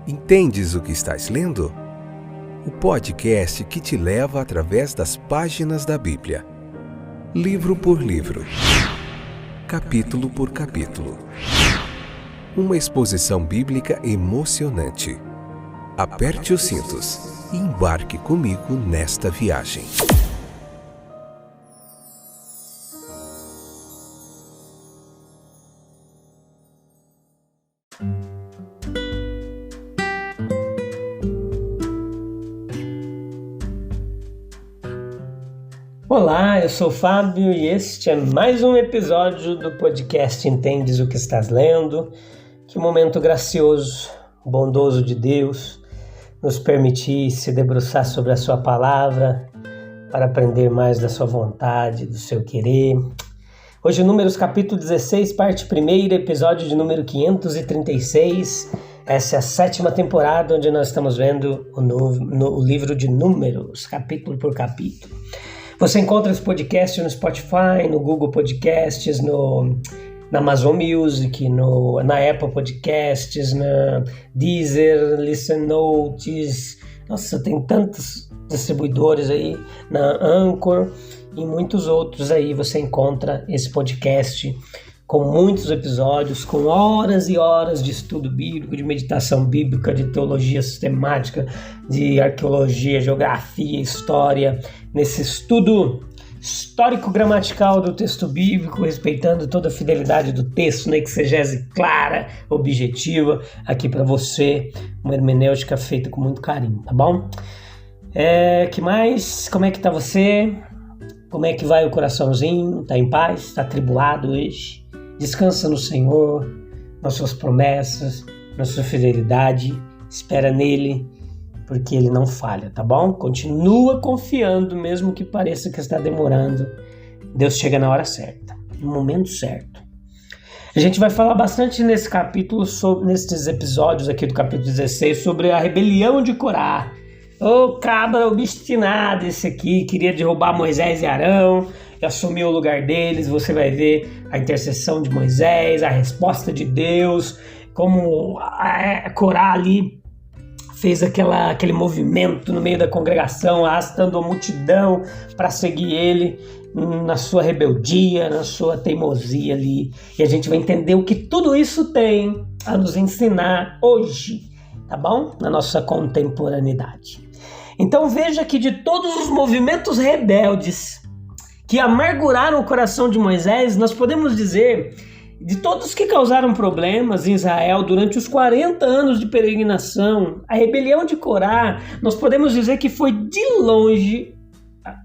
Entendes o que estás lendo? O podcast que te leva através das páginas da Bíblia. Livro por livro. Capítulo por capítulo. Uma exposição bíblica emocionante. Aperte os cintos e embarque comigo nesta viagem. Olá, eu sou o Fábio e este é mais um episódio do podcast Entendes o que estás lendo. Que momento gracioso, bondoso de Deus nos permitir se debruçar sobre a sua palavra para aprender mais da sua vontade, do seu querer. Hoje Números capítulo 16, parte 1ª, episódio de número 536. Essa é a 7ª temporada onde nós estamos vendo o livro de Números, capítulo por capítulo. Você encontra esse podcast no Spotify, no Google Podcasts, na Amazon Music, na Apple Podcasts, na Deezer, Listen Notes. Nossa, tem tantos distribuidores aí, na Anchor e muitos outros aí. Você encontra esse podcast com muitos episódios, com horas e horas de estudo bíblico, de meditação bíblica, de teologia sistemática, de arqueologia, geografia, história, nesse estudo histórico-gramatical do texto bíblico, respeitando toda a fidelidade do texto, na exegese clara, objetiva, aqui para você, uma hermenêutica feita com muito carinho, tá bom? Que mais? Como é que tá você? Como é que vai o coraçãozinho? Tá em paz? Tá atribulado hoje? Descansa no Senhor, nas suas promessas, na sua fidelidade, espera nele, porque ele não falha, tá bom? Continua confiando, mesmo que pareça que está demorando. Deus chega na hora certa, no momento certo. A gente vai falar bastante nesse capítulo, nesses episódios aqui do capítulo 16, sobre a rebelião de Corá. Ô cabra obstinado esse aqui, queria derrubar Moisés e Arão, e assumir o lugar deles. Você vai ver a intercessão de Moisés, a resposta de Deus, como Corá ali fez aquele movimento no meio da congregação, arrastando a multidão para seguir ele na sua rebeldia, na sua teimosia ali. E a gente vai entender o que tudo isso tem a nos ensinar hoje, tá bom? Na nossa contemporaneidade. Então veja que de todos os movimentos rebeldes que amarguraram o coração de Moisés, nós podemos dizer, de todos que causaram problemas em Israel durante os 40 anos de peregrinação, a rebelião de Corá, nós podemos dizer que foi de longe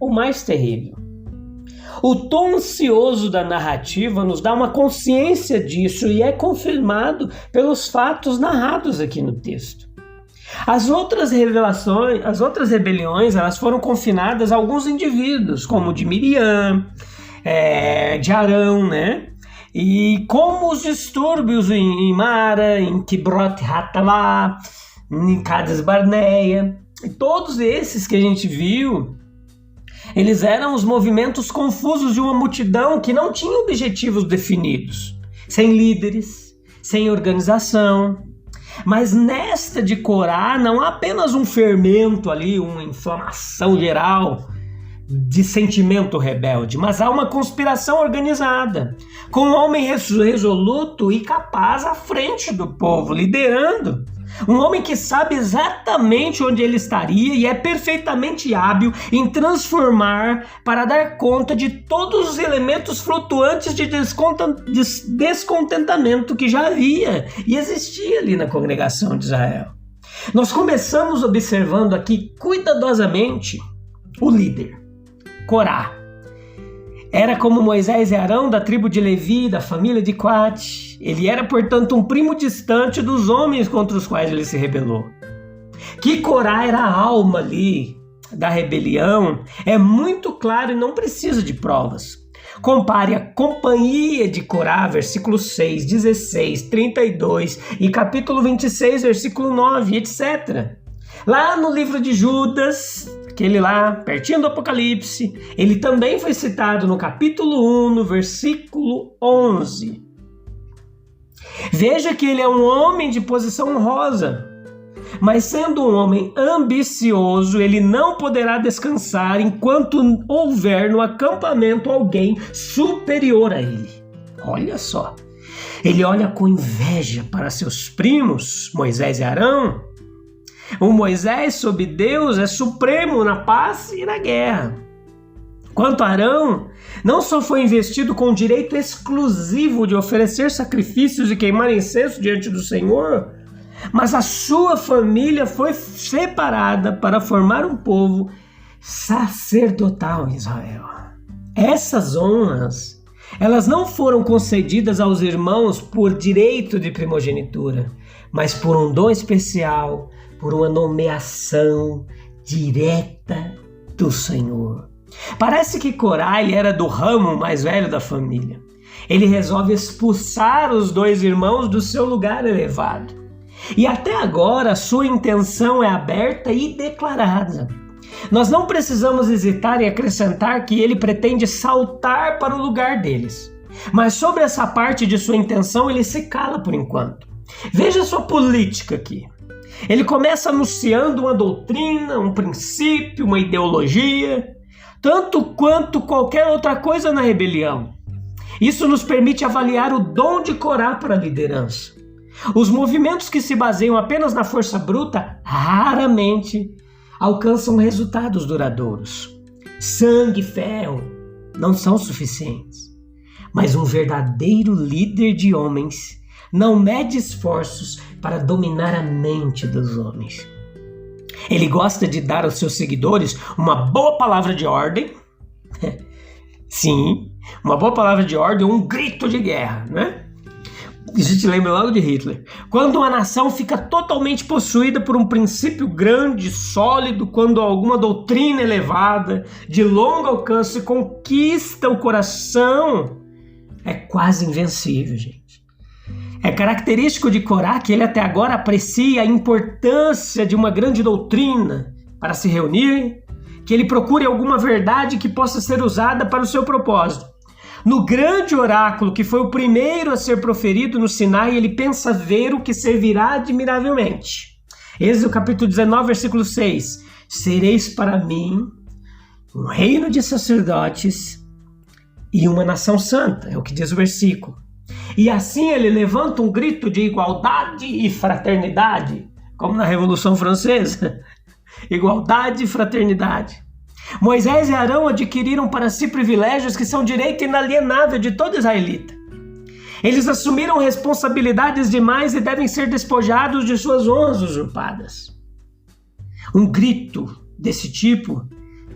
o mais terrível. O tom ansioso da narrativa nos dá uma consciência disso e é confirmado pelos fatos narrados aqui no texto. As outras rebeliões, elas foram confinadas a alguns indivíduos, como de Miriam, de Arão, né? E como os distúrbios em Mara, em Kibrot Hattaavah, em Cades Barneia, e todos esses que a gente viu, eles eram os movimentos confusos de uma multidão que não tinha objetivos definidos, sem líderes, sem organização. Mas nesta de Corá não há apenas um fermento ali, uma inflamação geral de sentimento rebelde, mas há uma conspiração organizada, com um homem resoluto e capaz à frente do povo, liderando. Um homem que sabe exatamente onde ele estaria e é perfeitamente hábil em transformar para dar conta de todos os elementos flutuantes de descontentamento que já havia e existia ali na congregação de Israel. Nós começamos observando aqui cuidadosamente o líder, Corá. Era como Moisés e Arão da tribo de Levi, da família de Coate. Ele era, portanto, um primo distante dos homens contra os quais ele se rebelou. Que Corá era a alma ali da rebelião é muito claro e não precisa de provas. Compare a companhia de Corá, versículo 6, 16, 32 e capítulo 26, versículo 9, etc. Lá no livro de Judas, aquele lá, pertinho do Apocalipse, ele também foi citado no capítulo 1, no versículo 11. Veja que ele é um homem de posição honrosa, Mas sendo um homem ambicioso, ele não poderá descansar enquanto houver no acampamento alguém superior a ele. Olha só, ele olha com inveja para seus primos, Moisés e Arão. O Moisés, sob Deus, é supremo na paz e na guerra. Quanto a Arão, não só foi investido com o direito exclusivo de oferecer sacrifícios e queimar incenso diante do Senhor, mas a sua família foi separada para formar um povo sacerdotal em Israel. Essas honras, elas não foram concedidas aos irmãos por direito de primogenitura, mas por um dom especial, por uma nomeação direta do Senhor. Parece que Corá, ele era do ramo mais velho da família. Ele resolve expulsar os dois irmãos do seu lugar elevado. E até agora a sua intenção é aberta e declarada. Nós não precisamos hesitar em acrescentar que ele pretende saltar para o lugar deles. Mas sobre essa parte de sua intenção ele se cala por enquanto. Veja sua política aqui. Ele começa anunciando uma doutrina, um princípio, uma ideologia, tanto quanto qualquer outra coisa na rebelião. Isso nos permite avaliar o dom de Corá para a liderança. Os movimentos que se baseiam apenas na força bruta raramente alcançam resultados duradouros. Sangue e ferro não são suficientes, mas um verdadeiro líder de homens não mede esforços para dominar a mente dos homens. Ele gosta de dar aos seus seguidores uma boa palavra de ordem. Sim, uma boa palavra de ordem ou um grito de guerra, né? A gente lembra logo de Hitler. Quando uma nação fica totalmente possuída por um princípio grande, sólido, quando alguma doutrina elevada, de longo alcance, conquista o coração, é quase invencível, gente. É característico de Corá que ele até agora aprecia a importância de uma grande doutrina para se reunir, que ele procure alguma verdade que possa ser usada para o seu propósito. No grande oráculo, que foi o primeiro a ser proferido no Sinai, ele pensa ver o que servirá admiravelmente. Êxodo capítulo 19, versículo 6. Sereis para mim um reino de sacerdotes e uma nação santa, é o que diz o versículo. E assim ele levanta um grito de igualdade e fraternidade, como na Revolução Francesa. Igualdade e fraternidade. Moisés e Arão adquiriram para si privilégios que são direito inalienável de todo israelita. Eles assumiram responsabilidades demais e devem ser despojados de suas honras usurpadas. Um grito desse tipo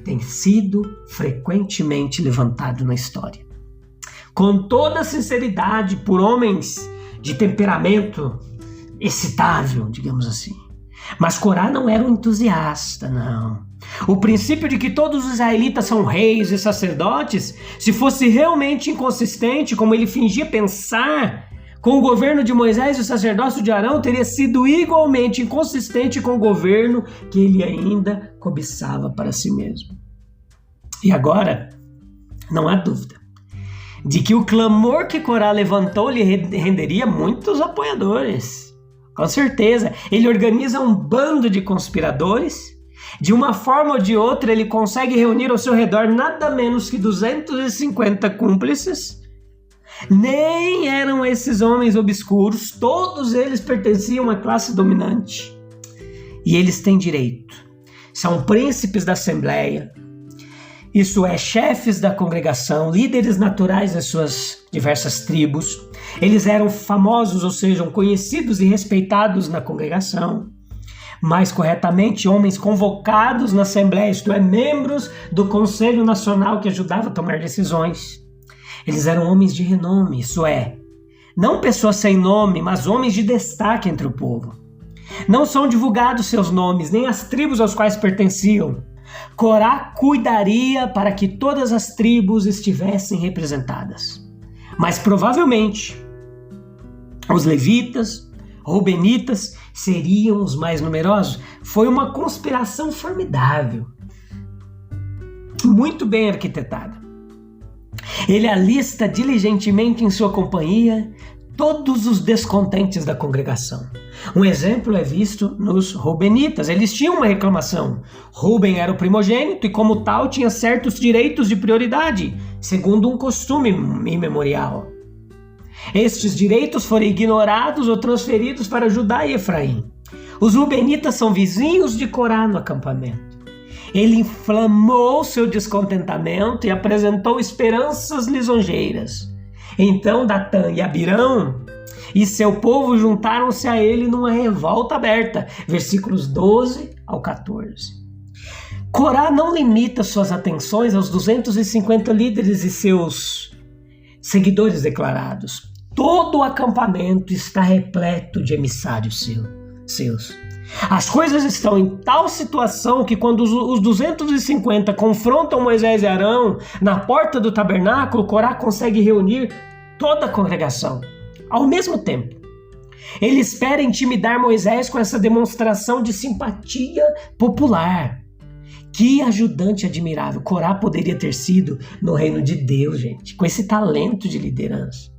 tem sido frequentemente levantado na história. Com toda sinceridade, por homens de temperamento excitável, digamos assim. Mas Corá não era um entusiasta, não. O princípio de que todos os israelitas são reis e sacerdotes, se fosse realmente inconsistente, como ele fingia pensar, com o governo de Moisés e o sacerdócio de Arão, teria sido igualmente inconsistente com o governo que ele ainda cobiçava para si mesmo. E agora, não há dúvida de que o clamor que Corá levantou lhe renderia muitos apoiadores. Com certeza, ele organiza um bando de conspiradores. De uma forma ou de outra, ele consegue reunir ao seu redor nada menos que 250 cúmplices. Nem eram esses homens obscuros, todos eles pertenciam à classe dominante. E eles têm direito. São príncipes da Assembleia, isso é, chefes da congregação, líderes naturais das suas diversas tribos. Eles eram famosos, ou seja, conhecidos e respeitados na congregação. Mais corretamente, homens convocados na Assembleia, isto é, membros do Conselho Nacional que ajudava a tomar decisões. Eles eram homens de renome, isso é, não pessoas sem nome, mas homens de destaque entre o povo. Não são divulgados seus nomes, nem as tribos aos quais pertenciam. Corá cuidaria para que todas as tribos estivessem representadas. Mas provavelmente os levitas, Rubenitas seriam os mais numerosos. Foi uma conspiração formidável, muito bem arquitetada. Ele alista diligentemente em sua companhia todos os descontentes da congregação. Um exemplo é visto nos Rubenitas. Eles tinham uma reclamação. Ruben era o primogênito e, como tal, tinha certos direitos de prioridade, segundo um costume imemorial. Estes direitos foram ignorados ou transferidos para Judá e Efraim. Os Rubenitas são vizinhos de Corá no acampamento. Ele inflamou seu descontentamento e apresentou esperanças lisonjeiras. Então Datã e Abirão e seu povo juntaram-se a ele numa revolta aberta. Versículos 12 ao 14. Corá não limita suas atenções aos 250 líderes e seus seguidores declarados. Todo o acampamento está repleto de emissários seus. As coisas estão em tal situação que quando os 250 confrontam Moisés e Arão na porta do tabernáculo, Corá consegue reunir toda a congregação ao mesmo tempo. Ele espera intimidar Moisés com essa demonstração de simpatia popular. Que ajudante admirável Corá poderia ter sido no reino de Deus, gente, com esse talento de liderança.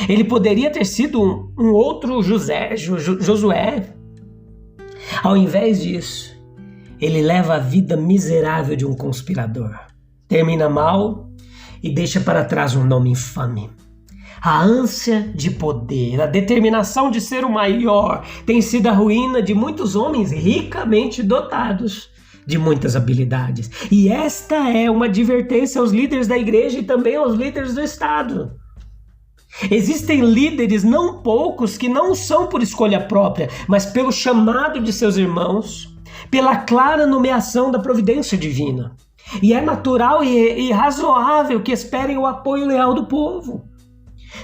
Ele poderia ter sido um outro Josué. Ao invés disso, ele leva a vida miserável de um conspirador. Termina mal e deixa para trás um nome infame. A ânsia de poder, a determinação de ser o maior, tem sido a ruína de muitos homens ricamente dotados de muitas habilidades. E esta é uma advertência aos líderes da igreja e também aos líderes do Estado. Existem líderes não poucos que não são por escolha própria, mas pelo chamado de seus irmãos, pela clara nomeação da providência divina. E é natural e razoável que esperem o apoio leal do povo.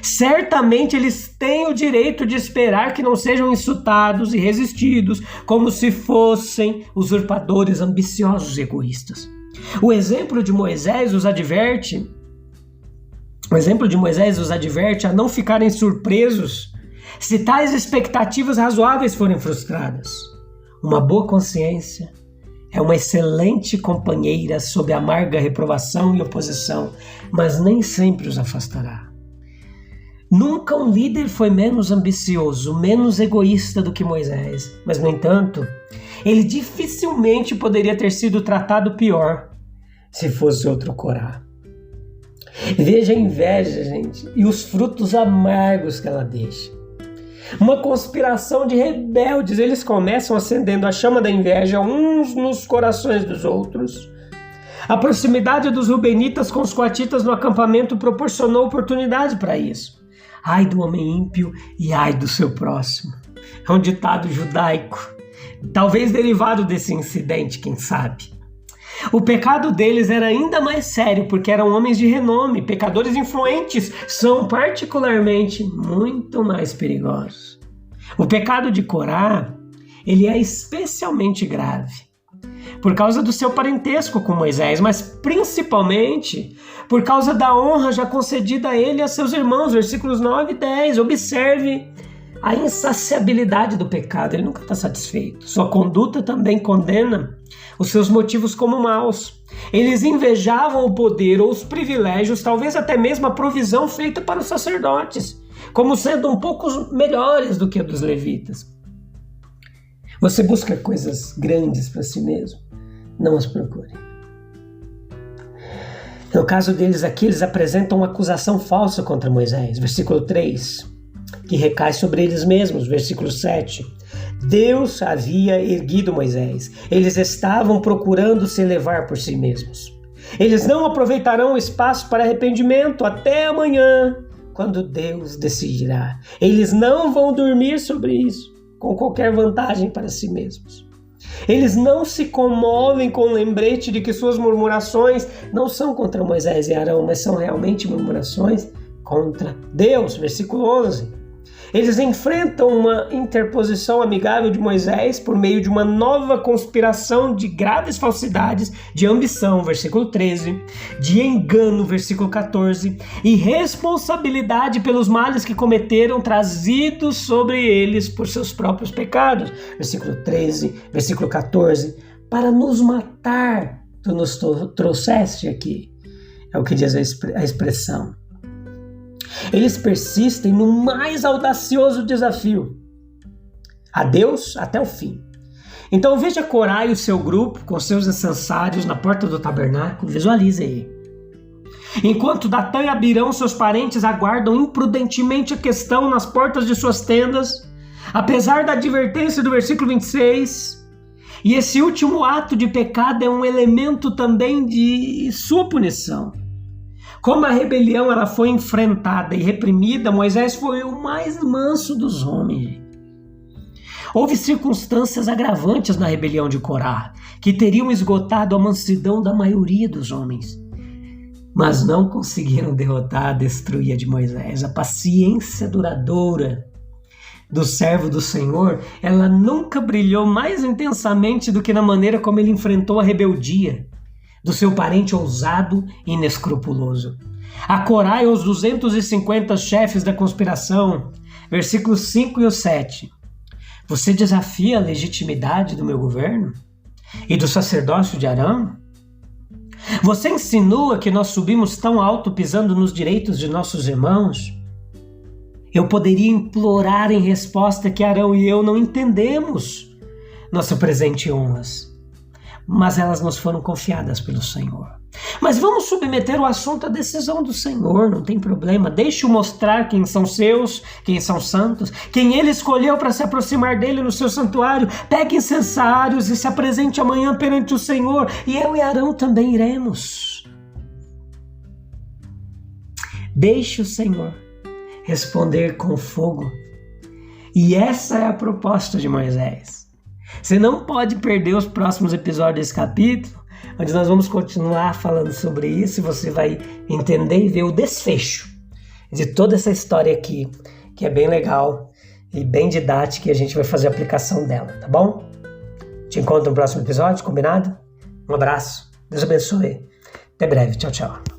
Certamente eles têm o direito de esperar que não sejam insultados e resistidos como se fossem usurpadores ambiciosos e egoístas. O exemplo de Moisés os adverte a não ficarem surpresos se tais expectativas razoáveis forem frustradas. Uma boa consciência é uma excelente companheira sob amarga reprovação e oposição, mas nem sempre os afastará. Nunca um líder foi menos ambicioso, menos egoísta do que Moisés, mas, no entanto, ele dificilmente poderia ter sido tratado pior se fosse outro Corá. Veja a inveja, gente, e os frutos amargos que ela deixa. Uma conspiração de rebeldes, eles começam acendendo a chama da inveja uns nos corações dos outros. A proximidade dos Rubenitas com os coatitas no acampamento proporcionou oportunidade para isso. Ai do homem ímpio e ai do seu próximo. É um ditado judaico, talvez derivado desse incidente, quem sabe. O pecado deles era ainda mais sério, porque eram homens de renome. Pecadores influentes são particularmente muito mais perigosos. O pecado de Corá, ele é especialmente grave por causa do seu parentesco com Moisés, mas principalmente por causa da honra já concedida a ele e a seus irmãos. Versículos 9 e 10. Observe a insaciabilidade do pecado. Ele nunca está satisfeito. Sua conduta também condena os seus motivos como maus. Eles invejavam o poder ou os privilégios, talvez até mesmo a provisão feita para os sacerdotes, como sendo um pouco melhores do que a dos levitas. Você busca coisas grandes para si mesmo? Não as procure. No caso deles aqui, eles apresentam uma acusação falsa contra Moisés. Versículo 3, que recai sobre eles mesmos. Versículo 7. Deus havia erguido Moisés. Eles estavam procurando se elevar por si mesmos. Eles não aproveitarão o espaço para arrependimento até amanhã, quando Deus decidirá. Eles não vão dormir sobre isso, com qualquer vantagem para si mesmos. Eles não se comovem com o lembrete de que suas murmurações não são contra Moisés e Arão, mas são realmente murmurações contra Deus. Versículo 11. Eles enfrentam uma interposição amigável de Moisés por meio de uma nova conspiração de graves falsidades, de ambição, versículo 13, de engano, versículo 14, e responsabilidade pelos males que cometeram, trazidos sobre eles por seus próprios pecados, versículo 13, versículo 14, para nos matar, tu nos trouxeste aqui, é o que diz a expressão. Eles persistem no mais audacioso desafio: a Deus até o fim. Então veja Corá e o seu grupo com seus incensários na porta do tabernáculo, visualize aí. Enquanto Datã e Abirão, seus parentes, aguardam imprudentemente a questão nas portas de suas tendas, apesar da advertência do versículo 26, e esse último ato de pecado é um elemento também de sua punição. Como a rebelião ela foi enfrentada e reprimida, Moisés foi o mais manso dos homens. Houve circunstâncias agravantes na rebelião de Corá, que teriam esgotado a mansidão da maioria dos homens, mas não conseguiram derrotar, destruir a de Moisés. A paciência duradoura do servo do Senhor, ela nunca brilhou mais intensamente do que na maneira como ele enfrentou a rebeldia do seu parente ousado e inescrupuloso. A Corá e os 250 chefes da conspiração, versículos 5 e 7. Você desafia a legitimidade do meu governo e do sacerdócio de Arão? Você insinua que nós subimos tão alto pisando nos direitos de nossos irmãos? Eu poderia implorar em resposta que Arão e eu não entendemos nosso presente honras, mas elas nos foram confiadas pelo Senhor. Mas vamos submeter o assunto à decisão do Senhor, não tem problema. Deixe-o mostrar quem são seus, quem são santos, quem ele escolheu para se aproximar dele no seu santuário. Pegue incensários e se apresente amanhã perante o Senhor, e eu e Arão também iremos. Deixe o Senhor responder com fogo. E essa é a proposta de Moisés. Você não pode perder os próximos episódios desse capítulo, onde nós vamos continuar falando sobre isso, e você vai entender e ver o desfecho de toda essa história aqui, que é bem legal e bem didática, e a gente vai fazer a aplicação dela, tá bom? Te encontro no próximo episódio, combinado? Um abraço, Deus abençoe. Até breve, tchau, tchau.